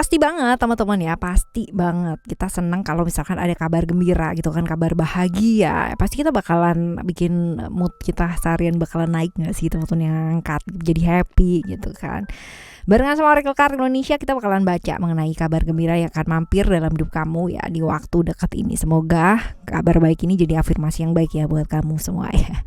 Pasti banget teman-teman ya, pasti banget kita senang kalau misalkan ada kabar gembira gitu kan, kabar bahagia. Pasti kita bakalan bikin mood kita seharian bakalan naik gak sih teman-teman, yang angkat jadi happy gitu kan. Barengan sama Oracle Card Indonesia kita bakalan baca mengenai kabar gembira yang akan mampir dalam hidup kamu ya di waktu dekat ini. Semoga kabar baik ini jadi afirmasi yang baik ya buat kamu semua ya.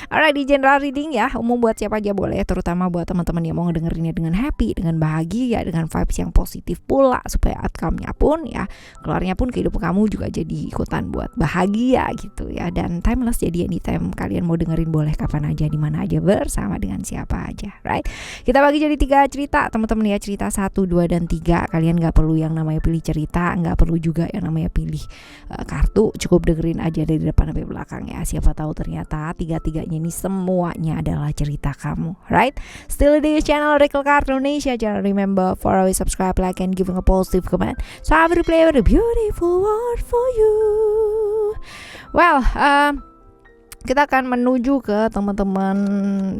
Alright, di general reading ya, umum buat siapa aja boleh, terutama buat teman-teman yang mau ngedengerinnya dengan happy, dengan bahagia, dengan vibes yang positif pula, supaya outcome-nya pun ya, keluarnya pun kehidupan kamu juga jadi ikutan buat bahagia gitu ya. Dan timeless, jadi anytime kalian mau dengerin boleh kapan aja, di mana aja, bersama dengan siapa aja, right? Kita bagi jadi 3 cerita teman-teman ya, cerita 1, 2, dan 3. Kalian gak perlu yang namanya pilih cerita, gak perlu juga yang namanya pilih kartu, cukup dengerin aja dari depan sampai belakang ya. Siapa tahu ternyata tiga-tiganya ini semuanya adalah cerita kamu, right? Still di channel Oracle Card Indonesia. Jangan remember for always subscribe, like, and giving a positive comment. So I will play with a beautiful word for you. Well, kita akan menuju ke teman-teman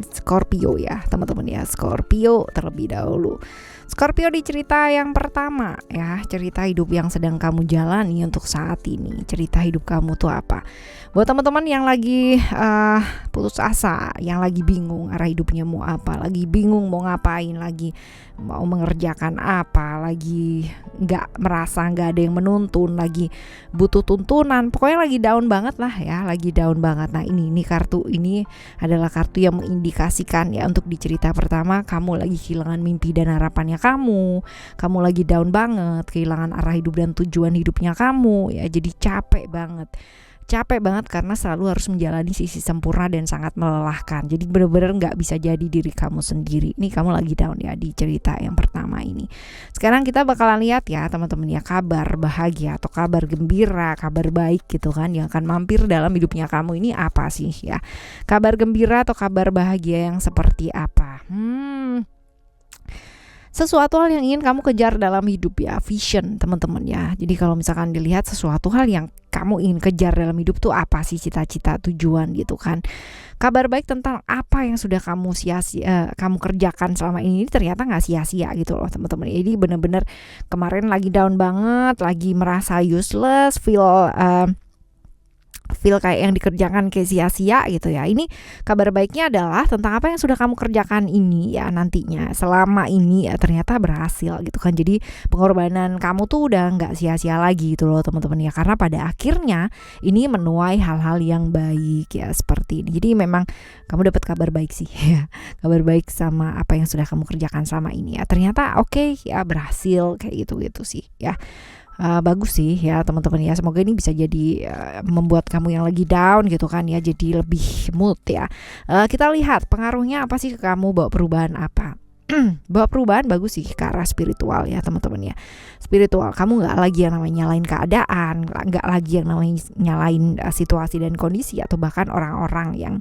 Scorpio ya, teman-teman ya, Scorpio terlebih dahulu. Scorpio di cerita yang pertama ya, cerita hidup yang sedang kamu jalani untuk saat ini. Cerita hidup kamu tuh apa? Buat teman-teman yang lagi putus asa, yang lagi bingung arah hidupnya mau apa, lagi bingung mau ngapain, lagi mau mengerjakan apa, lagi merasa nggak ada yang menuntun, lagi butuh tuntunan, pokoknya lagi down banget lah ya, lagi down banget. Nah ini kartu ini adalah kartu yang mengindikasikan ya, untuk di cerita pertama kamu lagi kehilangan mimpi dan harapannya kamu lagi down banget, kehilangan arah hidup dan tujuan hidupnya kamu ya, jadi capek banget karena selalu harus menjalani sisi sempurna dan sangat melelahkan. Jadi benar-benar gak bisa jadi diri kamu sendiri. Ini kamu lagi down ya di cerita yang pertama ini. Sekarang kita bakalan lihat ya teman-teman ya, kabar bahagia atau kabar gembira, kabar baik gitu kan, yang akan mampir dalam hidupnya kamu ini apa sih ya. Kabar gembira atau kabar bahagia yang seperti apa? Sesuatu hal yang ingin kamu kejar dalam hidup ya, vision teman-teman ya. Jadi kalau misalkan dilihat sesuatu hal yang kamu ingin kejar dalam hidup tuh apa sih, cita-cita, tujuan gitu kan. Kabar baik tentang apa yang sudah kamu kamu kerjakan selama ini ternyata nggak sia-sia gitu loh teman-teman. Jadi benar-benar kemarin lagi down banget, lagi merasa useless, feel kayak yang dikerjakan kayak sia-sia gitu ya. Ini kabar baiknya adalah tentang apa yang sudah kamu kerjakan ini ya, nantinya selama ini ya ternyata berhasil gitu kan. Jadi pengorbanan kamu tuh udah nggak sia-sia lagi gitu loh teman-teman ya, karena pada akhirnya ini menuai hal-hal yang baik ya, seperti ini. Jadi memang kamu dapat kabar baik sih ya, kabar baik sama apa yang sudah kamu kerjakan selama ini ya, ternyata oke ya, berhasil kayak gitu sih ya. Bagus sih ya teman-teman ya, semoga ini bisa jadi membuat kamu yang lagi down gitu kan ya, jadi lebih mood ya. Kita lihat pengaruhnya apa sih ke kamu, bawa perubahan apa. Bawa perubahan bagus sih ke arah spiritual ya teman-teman ya. Spiritual, kamu gak lagi yang namanya nyalain keadaan, gak lagi yang namanya nyalain situasi dan kondisi, atau bahkan orang-orang yang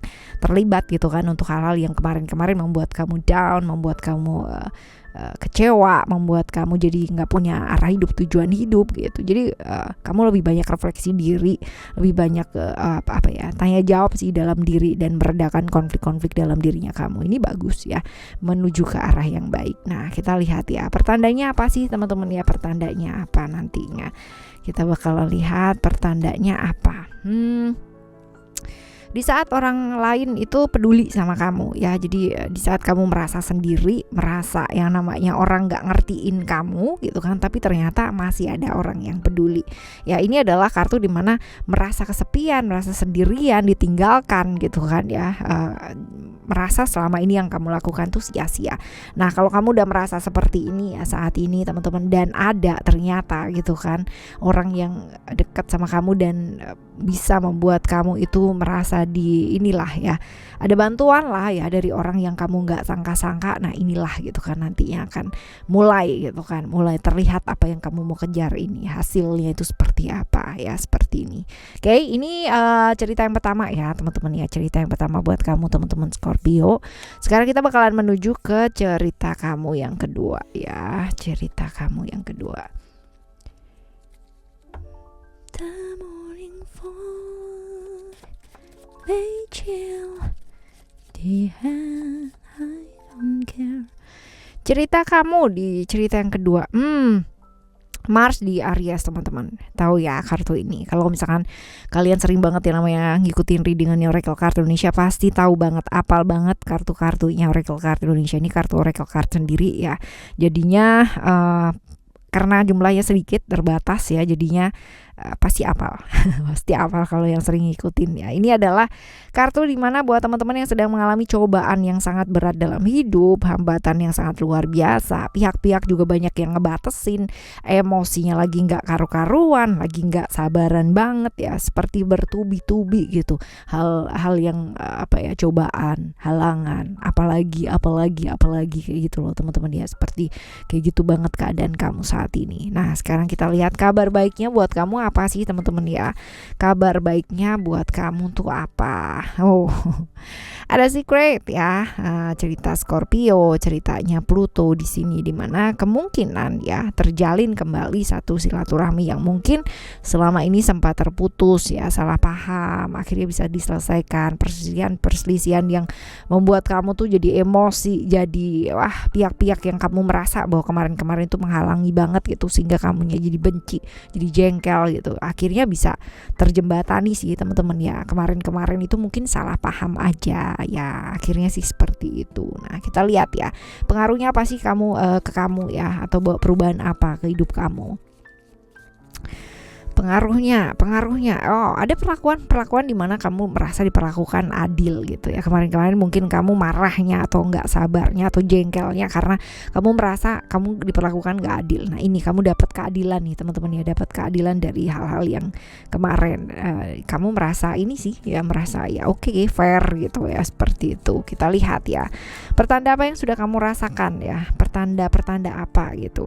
terlibat gitu kan, untuk hal-hal yang kemarin-kemarin membuat kamu down, membuat kamu kecewa, membuat kamu jadi nggak punya arah hidup, tujuan hidup gitu. Jadi kamu lebih banyak refleksi diri, lebih banyak tanya jawab sih dalam diri, dan meredakan konflik-konflik dalam dirinya kamu. Ini bagus ya, menuju ke arah yang baik. Nah kita lihat ya, pertandanya apa sih teman-teman ya, pertandanya apa nantinya. Kita bakal lihat pertandanya apa. Di saat orang lain itu peduli sama kamu ya, jadi di saat kamu merasa sendiri, merasa yang namanya orang gak ngertiin kamu gitu kan, tapi ternyata masih ada orang yang peduli ya. Ini adalah kartu dimana merasa kesepian, merasa sendirian, ditinggalkan gitu kan ya, merasa selama ini yang kamu lakukan tuh sia-sia. Nah kalau kamu udah merasa seperti ini ya saat ini teman-teman, dan ada ternyata gitu kan orang yang dekat sama kamu dan bisa membuat kamu itu merasa di inilah ya, ada bantuan lah ya dari orang yang kamu nggak sangka-sangka. Nah inilah gitu kan nantinya akan mulai gitu kan, mulai terlihat apa yang kamu mau kejar ini, hasilnya itu seperti apa ya, seperti ini. Oke, ini cerita yang pertama ya teman-teman ya, cerita yang pertama buat kamu teman-teman Scorpio. Sekarang kita bakalan menuju ke cerita kamu yang kedua ya, cerita kamu yang kedua. The morning fall may chill the hand, I don't care. Cerita kamu di cerita yang kedua. Mars di Aries teman-teman. Tahu ya kartu ini. Kalau misalkan kalian sering banget yang namanya ngikutin readingannya Oracle Card Indonesia, pasti tahu banget, apal banget kartu-kartunya Oracle Card Indonesia. Ini kartu Oracle Card sendiri ya. Jadinya karena jumlahnya sedikit, terbatas ya, jadinya pasti apal. Pasti apal kalau yang sering ngikutin ya. Ini adalah kartu dimana buat teman-teman yang sedang mengalami cobaan yang sangat berat dalam hidup, hambatan yang sangat luar biasa, pihak-pihak juga banyak yang ngebatesin, emosinya lagi nggak karu-karuan, lagi nggak sabaran banget ya, seperti bertubi-tubi gitu, hal yang cobaan, halangan, apalagi kayak gitu loh teman-teman ya, seperti kayak gitu banget keadaan kamu saat ini. Nah sekarang kita lihat kabar baiknya buat kamu apa sih teman-teman ya. Kabar baiknya buat kamu tuh apa? Ada secret ya, cerita Scorpio, ceritanya Pluto di sini, dimana kemungkinan ya terjalin kembali satu silaturahmi yang mungkin selama ini sempat terputus ya, salah paham, akhirnya bisa diselesaikan. Perselisihan yang membuat kamu tuh jadi emosi, jadi pihak-pihak yang kamu merasa bahwa kemarin-kemarin itu menghalangi banget gitu, sehingga kamunya jadi benci, jadi jengkel gitu, akhirnya bisa terjembatani sih teman-teman ya. Kemarin-kemarin itu mungkin salah paham aja ya, akhirnya sih seperti itu. Nah kita lihat ya pengaruhnya apa sih kamu ke kamu ya, atau bawa perubahan apa ke hidup kamu. Pengaruhnya ada perlakuan di mana kamu merasa diperlakukan adil gitu ya. Kemarin-kemarin mungkin kamu marahnya atau nggak sabarnya atau jengkelnya karena kamu merasa kamu diperlakukan nggak adil. Nah ini kamu dapat keadilan nih teman-teman ya, dapat keadilan dari hal-hal yang kemarin kamu merasa ini sih ya, merasa ya oke, fair gitu ya, seperti itu. Kita lihat ya pertanda apa yang sudah kamu rasakan ya, pertanda apa gitu.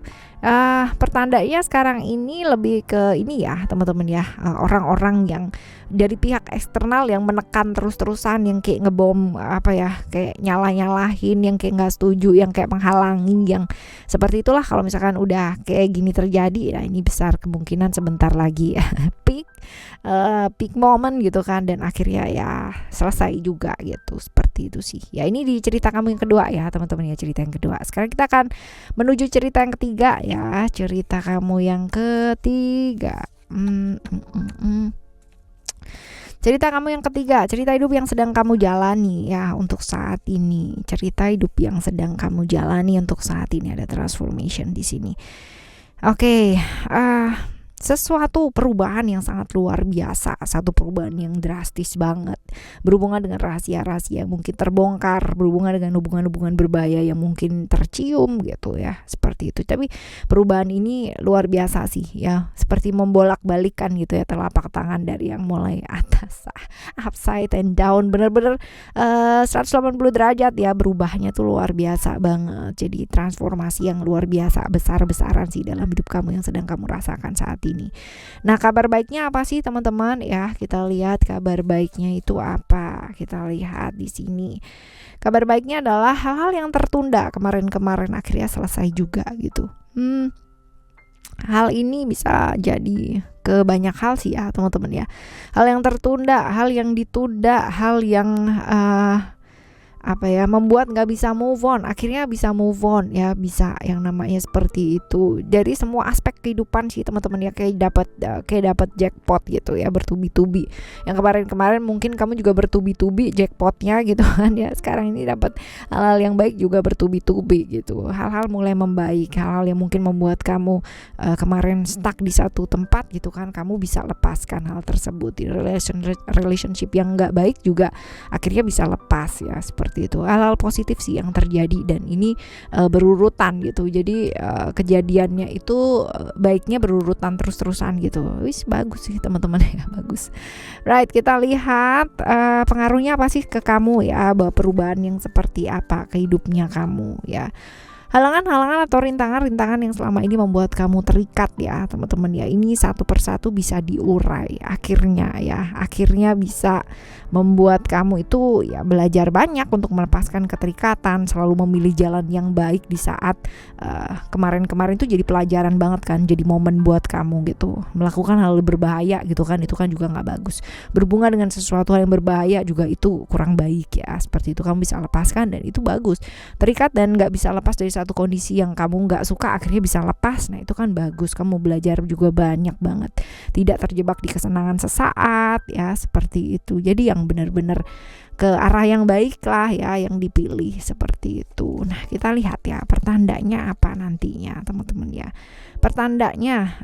Pertandanya sekarang ini lebih ke ini ya teman-teman ya, orang-orang yang dari pihak eksternal yang menekan terus-terusan, yang kayak ngebom kayak nyalahin, yang kayak nggak setuju, yang kayak menghalangi, yang seperti itulah. Kalau misalkan udah kayak gini terjadi, nah ini besar kemungkinan sebentar lagi ya peak moment gitu kan, dan akhirnya ya selesai juga gitu, seperti itu sih ya. Ini di cerita kamu yang kedua ya teman-teman ya, cerita yang kedua. Sekarang kita akan menuju cerita yang ketiga ya, cerita kamu yang ketiga. Cerita kamu yang ketiga, cerita hidup yang sedang kamu jalani ya untuk saat ini. Cerita hidup yang sedang kamu jalani untuk saat ini, ada transformation di sini. Oke, sesuatu perubahan yang sangat luar biasa, satu perubahan yang drastis banget, berhubungan dengan rahasia-rahasia yang mungkin terbongkar, berhubungan dengan hubungan-hubungan berbahaya yang mungkin tercium gitu ya, seperti itu. Tapi perubahan ini luar biasa sih ya, seperti membolak-balikan gitu ya telapak tangan dari yang mulai atas, upside and down, bener-bener 180 derajat ya, berubahnya tuh luar biasa banget. Jadi transformasi yang luar biasa, besar-besaran sih dalam hidup kamu yang sedang kamu rasakan saat ini. Nah kabar baiknya apa sih teman-teman ya, kita lihat kabar baiknya itu apa. Kita lihat di sini kabar baiknya adalah hal-hal yang tertunda kemarin-kemarin akhirnya selesai juga gitu. Hal ini bisa jadi ke banyak hal sih ya teman-teman ya, hal yang tertunda, hal yang ditunda, hal yang membuat nggak bisa move on, akhirnya bisa move on ya, bisa yang namanya seperti itu dari semua aspek kehidupan sih teman-teman ya, kayak dapat jackpot gitu ya, bertubi-tubi. Yang kemarin mungkin kamu juga bertubi-tubi jackpotnya gitu kan ya, sekarang ini dapat hal-hal yang baik juga bertubi-tubi gitu, hal-hal mulai membaik, hal-hal yang mungkin membuat kamu kemarin stuck di satu tempat gitu kan, kamu bisa lepaskan hal tersebut. Di relationship yang nggak baik juga akhirnya bisa lepas ya, seperti itu. Hal-hal positif sih yang terjadi, dan ini berurutan gitu. Jadi kejadiannya itu baiknya berurutan terus-terusan gitu. Wis bagus sih teman-teman ya, bagus. Right, kita lihat pengaruhnya apa sih ke kamu ya, bahwa perubahan yang seperti apa ke hidupnya kamu ya. Halangan-halangan atau rintangan-rintangan yang selama ini membuat kamu terikat ya teman-teman ya, ini satu persatu bisa diurai akhirnya bisa membuat kamu itu ya belajar banyak untuk melepaskan keterikatan, selalu memilih jalan yang baik di saat kemarin-kemarin itu jadi pelajaran banget kan, jadi momen buat kamu gitu, melakukan hal berbahaya gitu kan, itu kan juga nggak bagus. Berhubungan dengan sesuatu hal yang berbahaya juga itu kurang baik ya, seperti itu. Kamu bisa lepaskan dan itu bagus, terikat dan nggak bisa lepas dari satu kondisi yang kamu nggak suka akhirnya bisa lepas. Nah itu kan bagus, kamu belajar juga banyak banget, tidak terjebak di kesenangan sesaat ya, seperti itu. Jadi yang benar-benar ke arah yang baik lah ya yang dipilih, seperti itu. Nah kita lihat ya pertandanya apa nantinya teman-teman ya. Pertandanya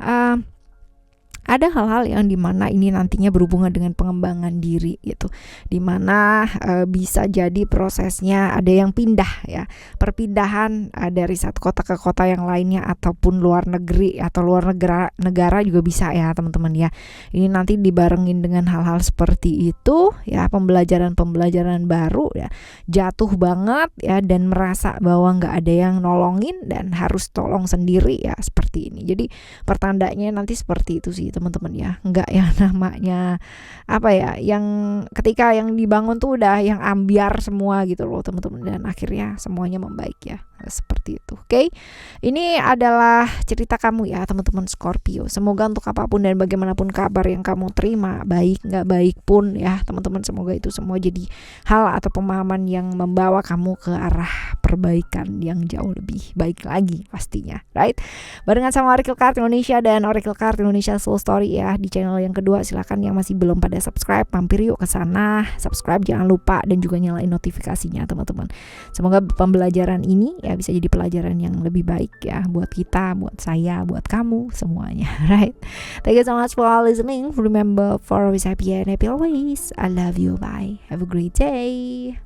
ada hal-hal yang dimana ini nantinya berhubungan dengan pengembangan diri gitu, dimana bisa jadi prosesnya ada yang pindah ya, perpindahan dari satu kota ke kota yang lainnya, ataupun luar negeri atau luar negara juga bisa ya teman-teman ya. Ini nanti dibarengin dengan hal-hal seperti itu ya, pembelajaran baru ya, jatuh banget ya dan merasa bahwa nggak ada yang nolongin dan harus tolong sendiri ya, seperti ini. Jadi pertandanya nanti seperti itu sih teman-teman ya, nggak yang namanya apa ya, yang ketika yang dibangun tuh udah yang ambiar semua gitu loh teman-teman, dan akhirnya semuanya membaik ya, seperti itu. Oke, ini adalah cerita kamu ya teman-teman Scorpio. Semoga untuk apapun dan bagaimanapun kabar yang kamu terima, baik nggak baik pun ya teman-teman, semoga itu semua jadi hal atau pemahaman yang membawa kamu ke arah perbaikan yang jauh lebih baik lagi pastinya, right? Barengan sama Oracle Card Indonesia dan Oracle Card Indonesia Soul Story ya di channel yang kedua. Silakan yang masih belum pada subscribe, mampir yuk ke sana, subscribe jangan lupa, dan juga nyalain notifikasinya teman-teman. Semoga pembelajaran ini ya bisa jadi pelajaran yang lebih baik ya buat kita, buat saya, buat kamu semuanya, right? Thank you so much for listening. Remember, for always happy and happy always. I love you. Bye. Have a great day.